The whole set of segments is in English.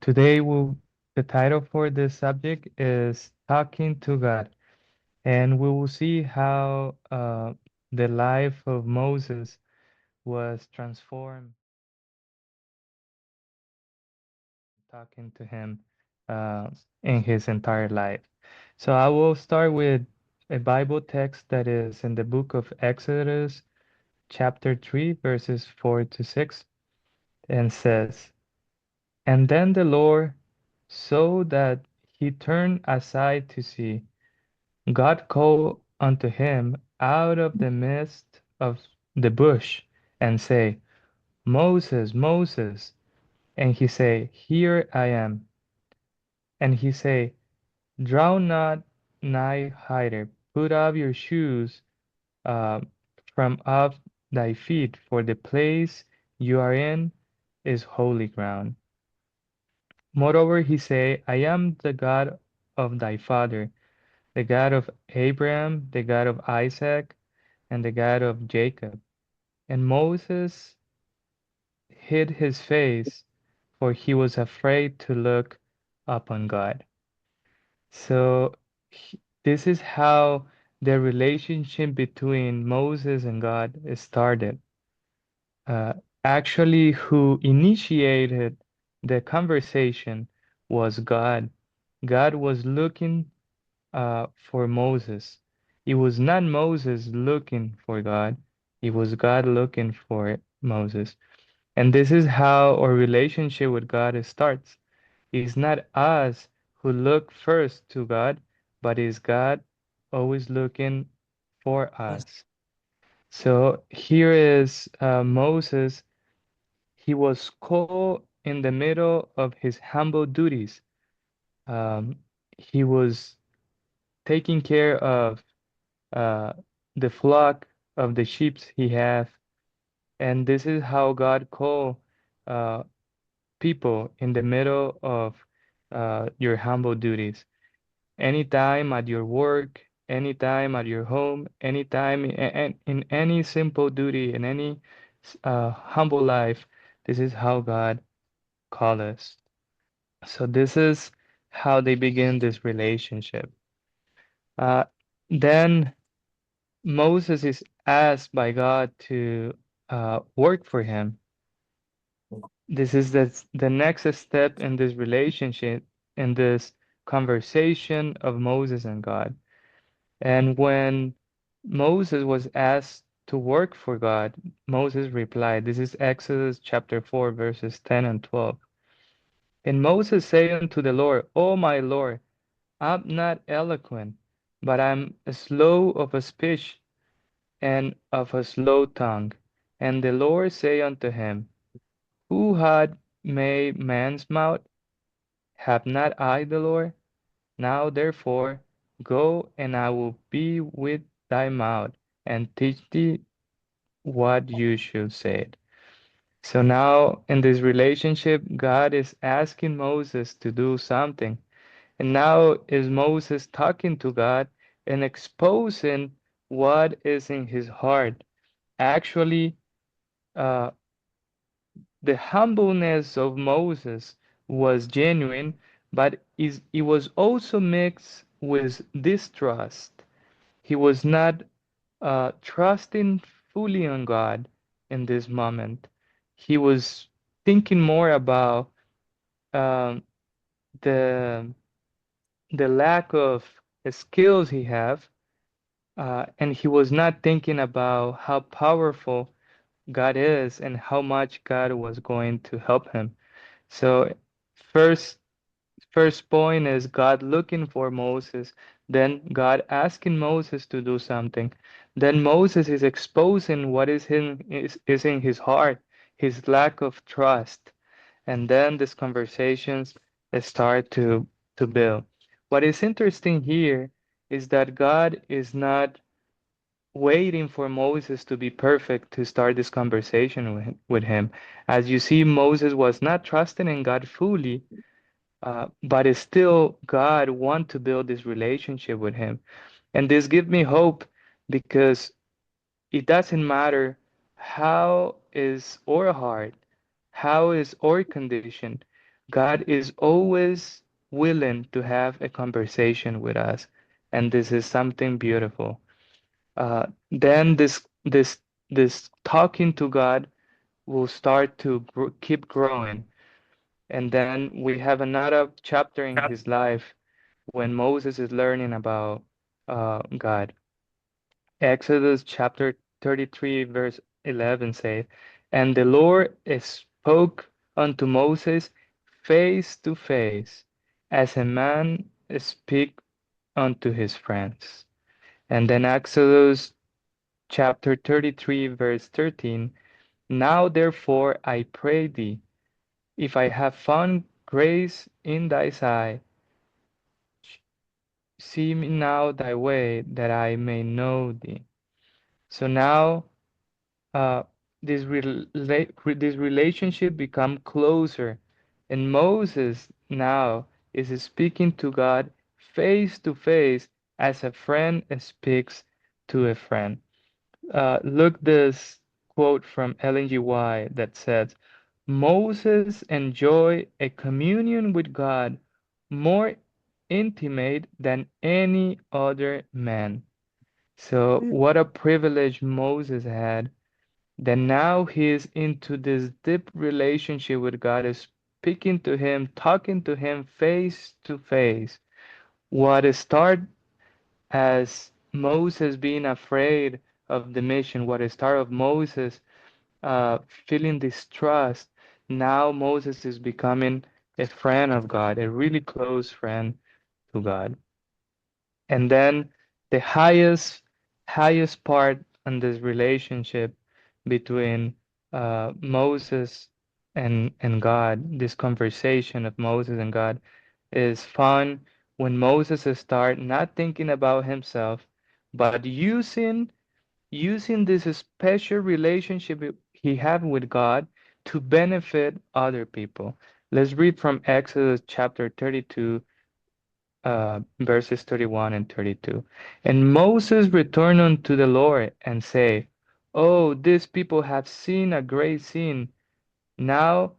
Today, the title for this subject is Talking to God, and we will see how the life of Moses was transformed talking to him uh, in his entire life. So I will start with a Bible text that is in the book of Exodus, chapter 3, verses 4 to 6, and says, And then the Lord saw that he turned aside to see. God called unto him out of the midst of the bush, and say, Moses, Moses. And he say, Here I am. And he say, Draw not nigh hither, put off your shoes uh, from off thy feet, for the place you are in is holy ground. Moreover, he say, I am the God of thy father, the God of Abraham, the God of Isaac, and the God of Jacob. And Moses hid his face, for he was afraid to look upon God. So this is how the relationship between Moses and God started. Uh, Actually, who initiated the conversation was God. God was looking for Moses. It was not Moses looking for God, it was God looking for Moses. And this is how our relationship with God starts. It's not us who look first to God, but it's God always looking for Yes. us. So here is Moses. He was called in the middle of his humble duties. Um, he was taking care of uh, the flock of the sheep he have, and this is how God called uh, people in the middle of your humble duties. Anytime at your work, anytime at your home, anytime in any simple duty, in any humble life, this is how God called us. So this is how they begin this relationship. Uh, then Moses is asked by God to work for him. This is the next step in this relationship, in this conversation of Moses and God. And when Moses was asked to work for God, Moses replied, this is Exodus chapter 4, verses 10 and 12. And Moses said unto the Lord, O my Lord, I'm not eloquent, but I'm slow of a speech and of a slow tongue. And the Lord said unto him, Who had made man's mouth? Have not I the Lord? Now therefore go, and I will be with thy mouth, and teach thee what you should say. So now in this relationship, God is asking Moses to do something. And now is Moses talking to God and exposing what is in his heart. Actually, uh, the humbleness of Moses was genuine, but it was also mixed with distrust. He was not trusting fully on God in this moment. He was thinking more about um, the the lack of skills he have, and he was not thinking about how powerful God is and how much God was going to help him. So first first point is God looking for Moses, then God asking Moses to do something. Then Moses is exposing what is in his heart, his lack of trust. And then these conversations start to build. What is interesting here is that God is not waiting for Moses to be perfect to start this conversation with him. As you see, Moses was not trusting in God fully, but it's still God want to build this relationship with him. And this gives me hope because it doesn't matter how is our heart, how is our condition. God is always willing to have a conversation with us, and this is something beautiful. Then this talking to God will start to keep growing, and then we have another chapter in his life when Moses is learning about God. Exodus chapter 33, verse 11 says, "And the Lord spoke unto Moses face to face, as a man speak unto his friends." And then Exodus chapter 33, verse 13, "Now therefore I pray thee, if I have found grace in thy sight, see me now thy way, that I may know thee." So now uh, this relationship become closer, and Moses now is speaking to God face to face as a friend speaks to a friend. Look this quote from Ellen G. White that says, "Moses enjoyed a communion with God more intimate than any other man." So what a privilege Moses had, that now he is into this deep relationship with God, is speaking to him, talking to him face to face. What started as Moses being afraid of the mission, what started of Moses feeling distrust, now Moses is becoming a friend of God, a really close friend to God. And then the highest part in this relationship between Moses and God, this conversation of Moses and God, is found when Moses start not thinking about himself, but using this special relationship he have with God to benefit other people. Let's read from Exodus chapter 32, verses 31 and 32. "And Moses returned unto the Lord and said, Oh, these people have sinned a great sin. Now,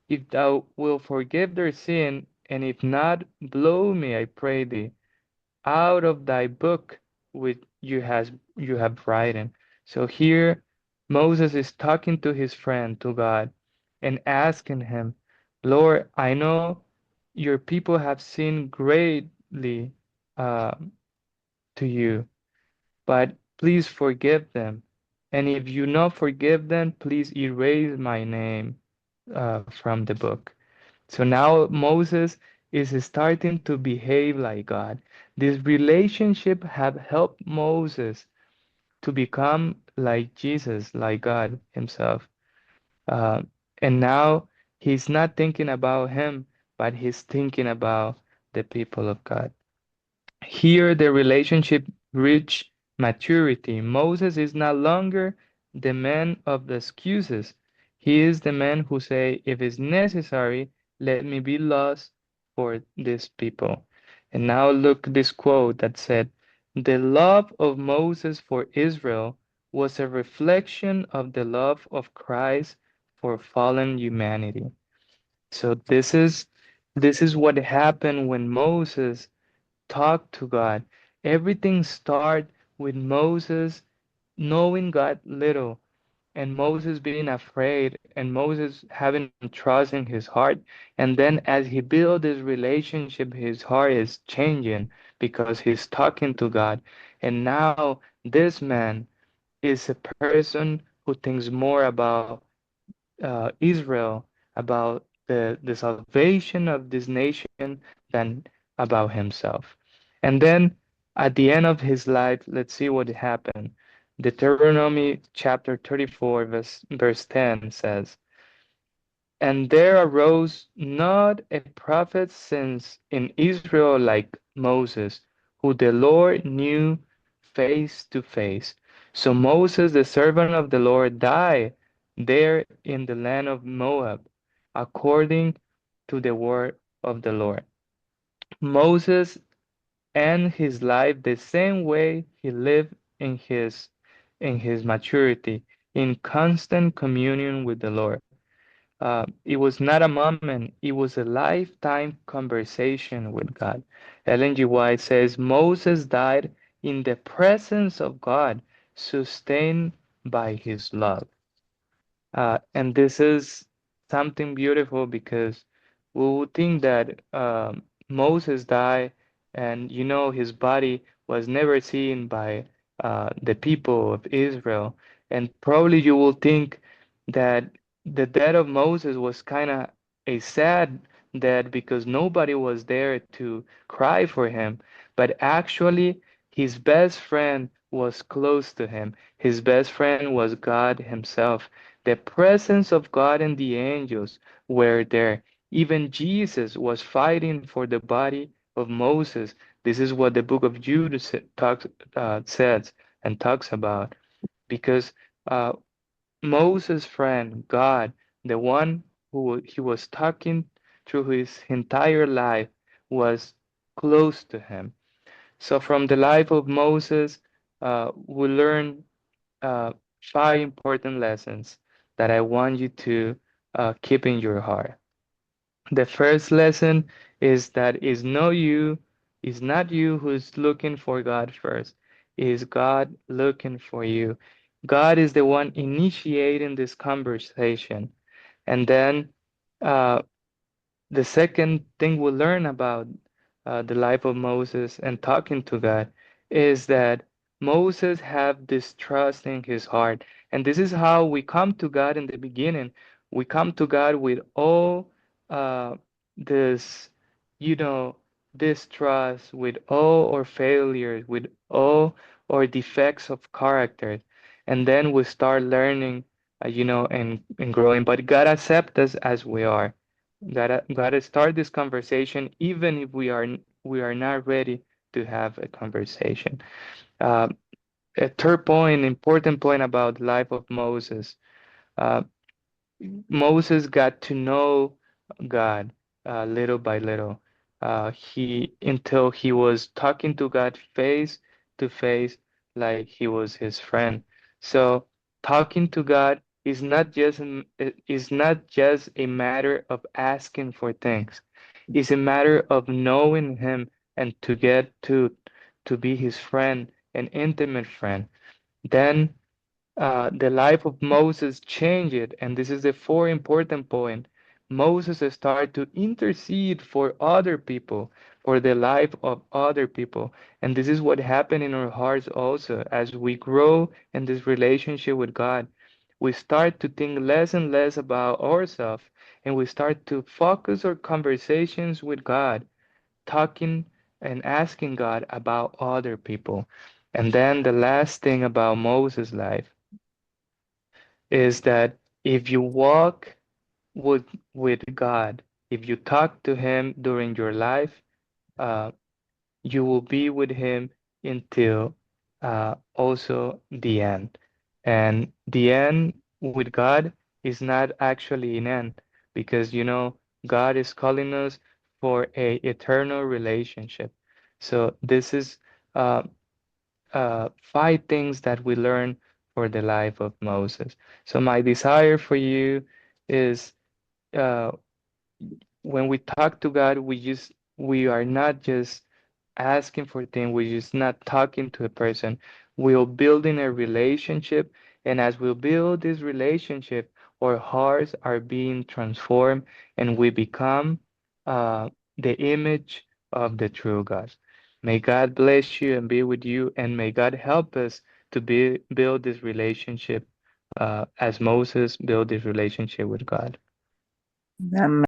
if thou wilt forgive their sin, and if not, blow me, I pray thee, out of thy book which you have written." So here Moses is talking to his friend, to God, and asking him, Lord, I know your people have sinned greatly uh, to you, but please forgive them. And if you not forgive them, please erase my name from the book. So now Moses is starting to behave like God. This relationship have helped Moses to become like Jesus, like God himself. Uh, and now he's not thinking about him, but he's thinking about the people of God. Here the relationship reached maturity. Moses is no longer the man of the excuses. He is the man who say, if it's necessary, let me be lost for these people. And now look this quote that said, the love of Moses for Israel was a reflection of the love of Christ for fallen humanity. So this is what happened when Moses talk to God. Everything start with Moses knowing God little and Moses being afraid and Moses having trust in his heart. And then as he build this relationship, his heart is changing because he's talking to God. And now this man is a person who thinks more about Israel, about the salvation of this nation than about himself. And then at the end of his life, let's see what happened. Deuteronomy chapter 34, verse 10 says, And there arose not a prophet since in Israel like Moses, who the Lord knew face to face. So Moses, the servant of the Lord, died there in the land of Moab, according to the word of the Lord. Moses ended his life the same way he lived in his maturity, in constant communion with the Lord. It was not a moment, it was a lifetime conversation with God. Ellen G. White says Moses died in the presence of God, sustained by his love. And this is something beautiful because we would think that Moses died and his body was never seen by the people of Israel. And probably you will think that the death of Moses was kind of a sad death because nobody was there to cry for him. But actually, his best friend was close to him. His best friend was God Himself. The presence of God and the angels were there. Even Jesus was fighting for the body of Moses. This is what the book of Jude says and talks about. Because uh, Moses' friend, God, the one who he was talking through his entire life, was close to him. So from the life of Moses, we learn uh, five important lessons that I want you to keep in your heart. The first lesson is that it's not you who's looking for God first. It is God looking for you. God is the one initiating this conversation. And then uh, the second thing we learn about the life of Moses and talking to God is that Moses had this trust in his heart. And this is how we come to God in the beginning. We come to God with all uh, this, you know, this trust, with all our failures, with all our defects of character. And then we start learning, and growing. But God accepts us as we are. Gotta start this conversation even if we are not ready to have a conversation. Uh, a third point, important point about the life of Moses. Uh, Moses got to know God little by little. He until he was talking to God face to face, like he was his friend. So talking to God is not just a matter of asking for things. It's a matter of knowing Him and to get to be His friend, an intimate friend. Then the life of Moses changed, and this is the four important point. Moses started to intercede for other people, for the life of other people. And this is what happened in our hearts also. As we grow in this relationship with God, we start to think less and less about ourselves, and we start to focus our conversations with God, talking and asking God about other people. And then the last thing about Moses' life is that if you walk with God, if you talk to Him during your life, uh, you will be with Him until also the end. And the end with God is not actually an end because God is calling us for a eternal relationship. So this is uh, five things that we learn for the life of Moses. So my desire for you is uh, when we talk to God, we are not just asking for things, we're just not talking to a person. We're building a relationship, and as we build this relationship, our hearts are being transformed, and we become the image of the true God. May God bless you and be with you, and may God help us to build this relationship as Moses built this relationship with God. Amen.